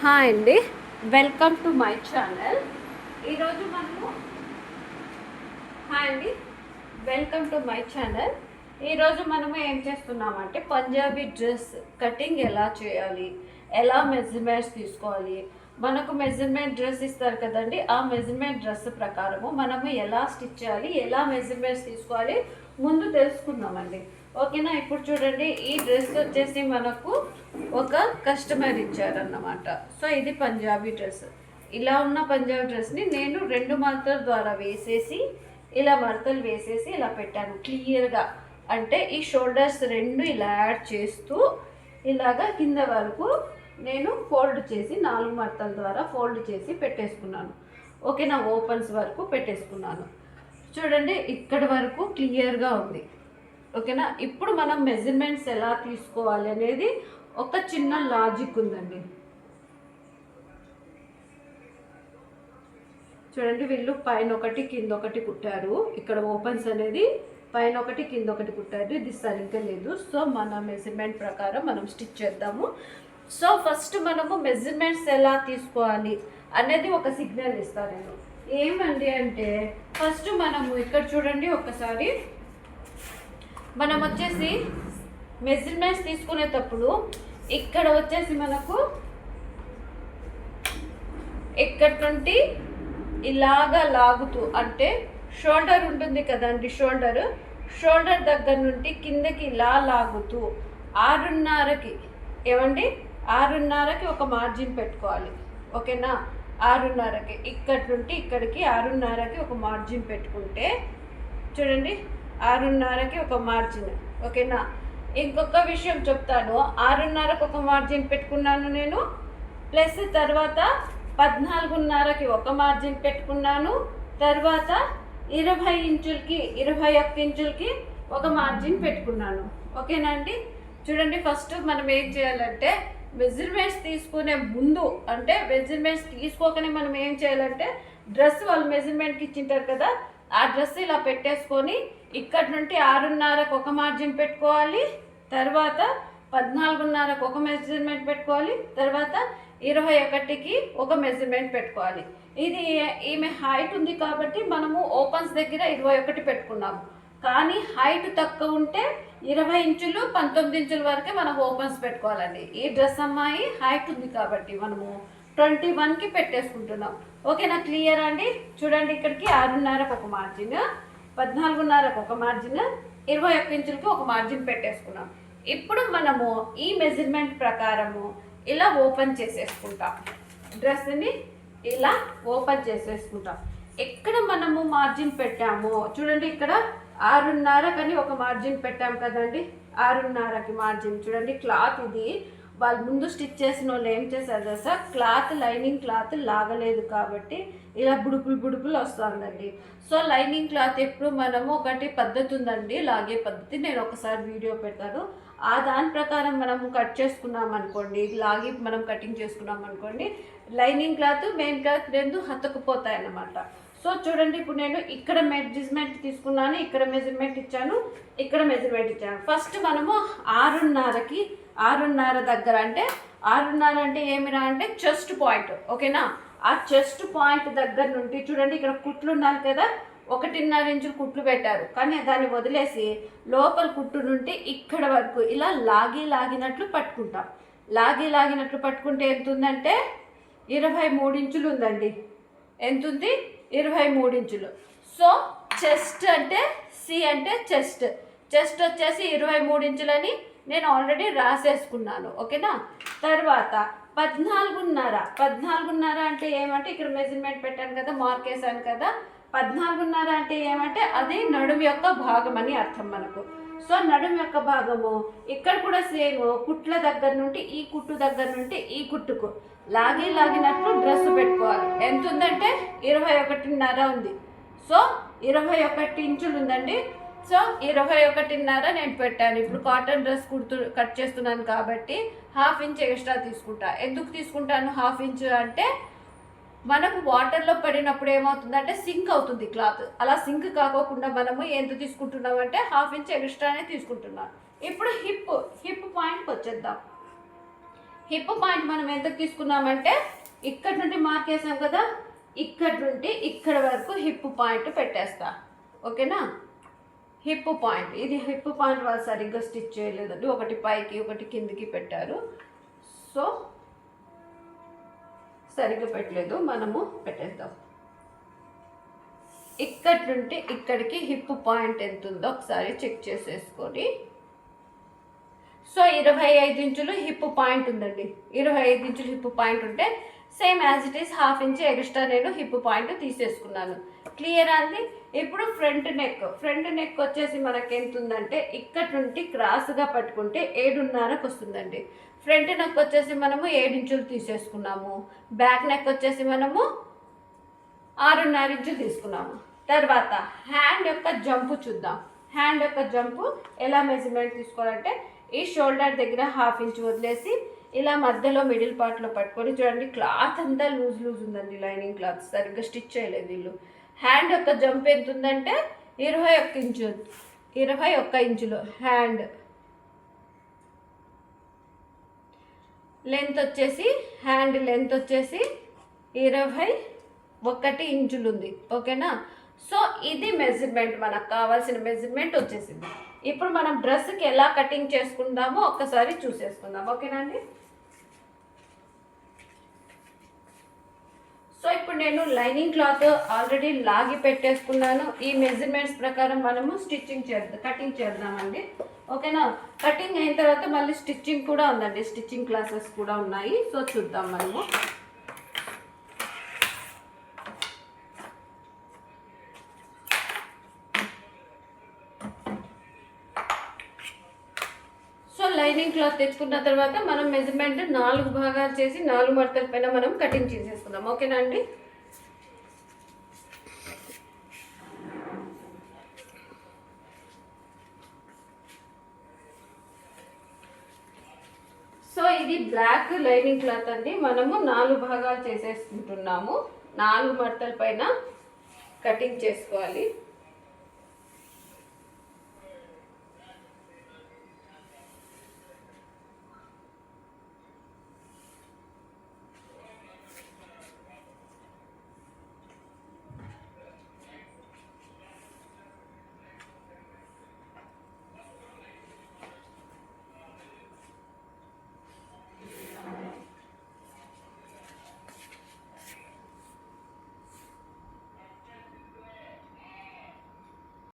Hi అండి, welcome to my channel. ఈరోజు మనము హాయ్ అండి వెల్కమ్ టు మై ఛానల్. ఈరోజు మనము ఏం చేస్తున్నామంటే పంజాబీ డ్రెస్ కటింగ్ ఎలా చేయాలి, ఎలా మెజర్మెంట్స్ తీసుకోవాలి, మనకు మెజర్మెంట్ డ్రెస్ ఇస్తారు కదండి, ఆ మెజర్మెంట్ డ్రెస్ ప్రకారము మనము ఎలా స్టిచ్ చేయాలి, ఎలా మెజర్మెంట్స్ తీసుకోవాలి ముందు తెలుసుకుందామండి. ఓకేనా. ఇప్పుడు చూడండి, ఈ డ్రెస్ వచ్చేసి మనకు ఒక కస్టమర్ ఇచ్చారన్నమాట. సో ఇది పంజాబీ డ్రెస్. ఇలా ఉన్న పంజాబీ డ్రెస్ని నేను 2 మడతల ద్వారా వేసేసి ఇలా మడతలు వేసేసి ఇలా పెట్టాను క్లియర్గా. అంటే ఈ షోల్డర్స్ 2 ఇలా యాడ్ చేస్తూ ఇలాగా కింద వరకు నేను ఫోల్డ్ చేసి 4 మడతల ద్వారా ఫోల్డ్ చేసి పెట్టేసుకున్నాను. ఓకేనా. ఓపెన్స్ వరకు పెట్టేసుకున్నాను. చూడండి, ఇక్కడ వరకు క్లియర్గా ఉంది. ఓకేనా. ఇప్పుడు మనం మెజర్మెంట్స్ ఎలా తీసుకోవాలి అనేది ఒక చిన్న లాజిక్ ఉందండి. చూడండి, వీళ్ళు పైన ఒకటి కింద ఒకటి కుట్టారు. ఇక్కడ ఓపెన్స్ అనేది పైన ఒకటి కింద ఒకటి కుట్టారు. ఇది సరిగ్గా లేదు. సో మన మెజర్మెంట్ ప్రకారం మనం స్టిచ్ చేద్దాము. సో ఫస్ట్ మనము మెజర్మెంట్స్ ఎలా తీసుకోవాలి అనేది ఒక సిగ్నల్ ఇస్తాను నేను. ఏమండి అంటే ఫస్ట్ మనము ఇక్కడ చూడండి, ఒకసారి మనం వచ్చేసి మెజర్మెంట్స్ తీసుకునేటప్పుడు ఇక్కడ వచ్చేసి మనకు ఇక్కడ నుండి ఇలాగా లాగుతూ, అంటే షోల్డర్ ఉంటుంది కదండి, షోల్డర్ దగ్గర నుండి కిందకి ఇలా లాగుతూ 6:30కి ఏమండి 6:30కి ఒక మార్జిన్ పెట్టుకోవాలి. ఓకేనా. 6:30కి ఇక్కడి నుండి ఇక్కడికి 6:30కి ఒక మార్జిన్ పెట్టుకుంటే చూడండి, 6:30కి ఒక మార్జిన్. ఓకేనా. ఇంకొక విషయం చెప్తాను. 6:30కి ఒక మార్జిన్ పెట్టుకున్నాను నేను, ప్లస్ తర్వాత 14:30కి ఒక మార్జిన్ పెట్టుకున్నాను, తర్వాత 20 ఇంచులకి 21 ఇంచులకి ఒక మార్జిన్ పెట్టుకున్నాను. ఓకేనా అండి. చూడండి, ఫస్ట్ మనం ఏం చేయాలంటే మెజర్మెంట్స్ తీసుకునే ముందు, అంటే మెజర్మెంట్స్ తీసుకోకనే మనం ఏం చేయాలంటే డ్రెస్ వాళ్ళు మెజర్మెంట్కి ఇచ్చింటారు కదా, ఆ డ్రెస్ ఇలా పెట్టేసుకొని ఇక్కడ నుండి 6:30కి ఒక మార్జిన్ పెట్టుకోవాలి, తర్వాత 14:30కి ఒక మెజర్మెంట్ పెట్టుకోవాలి, తర్వాత 21కి ఒక మెజర్మెంట్ పెట్టుకోవాలి. ఇది ఈమె హైట్ ఉంది కాబట్టి మనము ఓపెన్స్ దగ్గర 21 పెట్టుకున్నాము. కానీ హైట్ తక్కువ ఉంటే 20 ఇంచులు 19 ఇంచుల వరకే మనం ఓపెన్స్ పెట్టుకోవాలండి. ఈ డ్రెస్ అమ్మాయి హైట్ ఉంది కాబట్టి మనము 21కి పెట్టేసుకుంటున్నాం. ఓకేనా. క్లియర్ అండి. చూడండి, ఇక్కడికి 6:30కి ఒక మార్జిన్, 14:30కి ఒక మార్జిన్, 21 ఇంచులకి ఒక మార్జిన్ పెట్టేసుకున్నాం. ఇప్పుడు మనము ఈ మెజర్మెంట్ ప్రకారము ఇలా ఓపెన్ చేసేసుకుంటాం. డ్రెస్ని ఇలా ఓపెన్ చేసేసుకుంటాం. ఎక్కడ మనము మార్జిన్ పెట్టామో చూడండి, ఇక్కడ 6:30కని ఒక మార్జిన్ పెట్టాం కదండి, 6:30కి మార్జిన్. చూడండి, క్లాత్ ఇది వాళ్ళు ముందు స్టిచ్ చేసిన వాళ్ళు ఏం చేశారు కదా, క్లాత్ లైనింగ్ క్లాత్ లాగలేదు కాబట్టి ఇలా బుడుపులు వస్తుందండి. సో లైనింగ్ క్లాత్ ఎప్పుడు మనము ఒకటి పద్ధతి ఉందండి, లాగే పద్ధతి, నేను ఒకసారి వీడియో పెడతాను. ఆ దాని ప్రకారం మనము కట్ చేసుకున్నాం అనుకోండి, లాగి మనం కటింగ్ చేసుకున్నాం అనుకోండి, లైనింగ్ క్లాత్ మెయిన్ క్లాత్ 2 హత్తుకుపోతాయి అన్నమాట. సో చూడండి, ఇప్పుడు నేను ఇక్కడ మెజర్మెంట్ తీసుకున్నాను, ఇక్కడ మెజర్మెంట్ ఇచ్చాను, ఇక్కడ మెజర్మెంట్ ఇచ్చాను. ఫస్ట్ మనము 6:30 దగ్గర, అంటే 6:30 అంటే ఏమిరా అంటే చెస్ట్ పాయింట్. ఓకేనా. ఆ చెస్ట్ పాయింట్ దగ్గర నుండి చూడండి, ఇక్కడ కుట్లు ఉన్నాయి కదా, 1.5 ఇంచులు కుట్లు పెట్టారు, కానీ దాన్ని వదిలేసి లోపల కుట్టు నుండి ఇక్కడ వరకు ఇలా లాగినట్లు పట్టుకుంటాం. లాగినట్లు పట్టుకుంటే ఎంత ఉందంటే 23 ఇంచులు ఉందండి. ఎంత ఉంది? 23 ఇంచులు. సో చెస్ట్ అంటే సి అంటే చెస్ట్ వచ్చేసి 23 ఇంచులని నేను ఆల్రెడీ రాసేసుకున్నాను. ఓకేనా. తర్వాత 14:30 అంటే ఏమంటే ఇక్కడ మెజర్మెంట్ పెట్టాను కదా, మార్క్ వేసాను కదా, 14:30 అంటే ఏమంటే అది నడుము యొక్క భాగం అని అర్థం మనకు. సో నడుము యొక్క భాగము ఇక్కడ కూడా సేమ్, కుట్ల దగ్గర నుండి ఈ కుట్టు దగ్గర నుండి ఈ కుట్టుకు లాగినట్లు డ్రెస్ పెట్టుకోవాలి. ఎంత ఉందంటే 21:30 ఉంది. సో 21 ఇంచులు ఉందండి. సో 21:30 నేను పెట్టాను. ఇప్పుడు కాటన్ డ్రెస్ కట్ చేస్తున్నాను కాబట్టి 1/2 ఇంచ్ ఎక్స్ట్రా తీసుకుంటా. ఎందుకు తీసుకుంటాను 1/2 ఇంచ్ అంటే మనకు వాటర్లో పడినప్పుడు ఏమవుతుందంటే సింక్ అవుతుంది క్లాత్. అలా సింక్ కాకోకుండా మనము ఎంత తీసుకుంటున్నామంటే 1/2 ఇంచ్ ఎక్స్ట్రానే తీసుకుంటున్నాను. ఇప్పుడు హిప్ పాయింట్కి వచ్చేద్దాం. హిప్ పాయింట్ మనం ఎంత తీసుకున్నామంటే ఇక్కడ నుండి మార్క్ వేసాం కదా, ఇక్కడ నుండి ఇక్కడ వరకు హిప్ పాయింట్ పెట్టేస్తా. ఓకేనా, హిప్ పాయింట్ ఇది హిప్ పాయింట్ వాళ్ళు సరిగ్గా స్టిచ్ చేయలేదండి, ఒకటి పైకి ఒకటి కిందికి పెట్టారు. సో సరిగ్గా పెట్టలేదు, మనము పెట్టేద్దాం. ఇక్కడి నుండి ఇక్కడికి హిప్ పాయింట్ ఎంత ఉందో ఒకసారి చెక్ చేసేసుకొని. సో 25 ఇంచులు హిప్ పాయింట్ ఉందండి. 25 ఇంచులు హిప్ పాయింట్ ఉంటే same as it is ½ inch extra నేను హిప్ పాయింట్ తీసేసుకున్నాను. క్లియర్ అండి. ఇప్పుడు ఫ్రంట్ నెక్ వచ్చేసి మనకి ఎంత ఉందంటే ఇక్కడ నుండి క్రాస్గా పట్టుకుంటే 7.5కి వస్తుందండి. ఫ్రంట్ నెక్ వచ్చేసి మనము 7 ఇంచులు తీసేసుకున్నాము. బ్యాక్ నెక్ వచ్చేసి మనము 6.5 ఇంచులు తీసుకున్నాము. తర్వాత హ్యాండ్ యొక్క జంపు చూద్దాం. హ్యాండ్ యొక్క జంపు ఎలా మెజర్మెంట్ తీసుకోవాలంటే ఈ షోల్డర్ దగ్గర ½ ఇంచ్ వదిలేసి ఇలా మధ్యలో మిడిల్ పార్ట్లో పట్టుకొని చూడండి. క్లాత్ అంతా లూజ్ ఉందండి, లైనింగ్ క్లాత్ సరిగ్గా స్టిచ్ చేయలేదు వీళ్ళు. హ్యాండ్ యొక్క జంప్ ఎంత ఉందంటే 21 ఇంచులు. హ్యాండ్ లెంత్ వచ్చేసి 21 ఇంచులు ఉంది. ఓకేనా, సో ఇది మెజర్మెంట్, మనకు కావాల్సిన మెజర్మెంట్ వచ్చేసింది. ఇప్పుడు మనం డ్రెస్కి ఎలా కటింగ్ చేసుకుందామో ఒక్కసారి చూసేసుకుందాం. ఓకేనా అండి. సో ఇప్పుడు నేను లైనింగ్ క్లాత్ ఆల్రెడీ లాగి పెట్టేసుకున్నాను. ఈ మెజర్మెంట్స్ ప్రకారం మనము కటింగ్ చేద్దామండి. ఓకేనా, కటింగ్ అయిన తర్వాత మళ్ళీ స్టిచ్చింగ్ కూడా ఉందండి, స్టిచ్చింగ్ క్లాసెస్ కూడా ఉన్నాయి. సో చూద్దాం మనము. లైనింగ్ క్లాత్ తెచ్చుకున్న తర్వాత మనం మెజర్మెంట్ 4 భాగాలు చేసి 4 మడతల పైన మనం కటింగ్ చేసేసుకుందాం. ఓకేనా అండి. సో ఇది బ్లాక్ లైనింగ్ క్లాత్ అండి. మనము 4 భాగాలు చేసేసుకుంటున్నాము. 4 మడతల పైన కటింగ్ చేసుకోవాలి.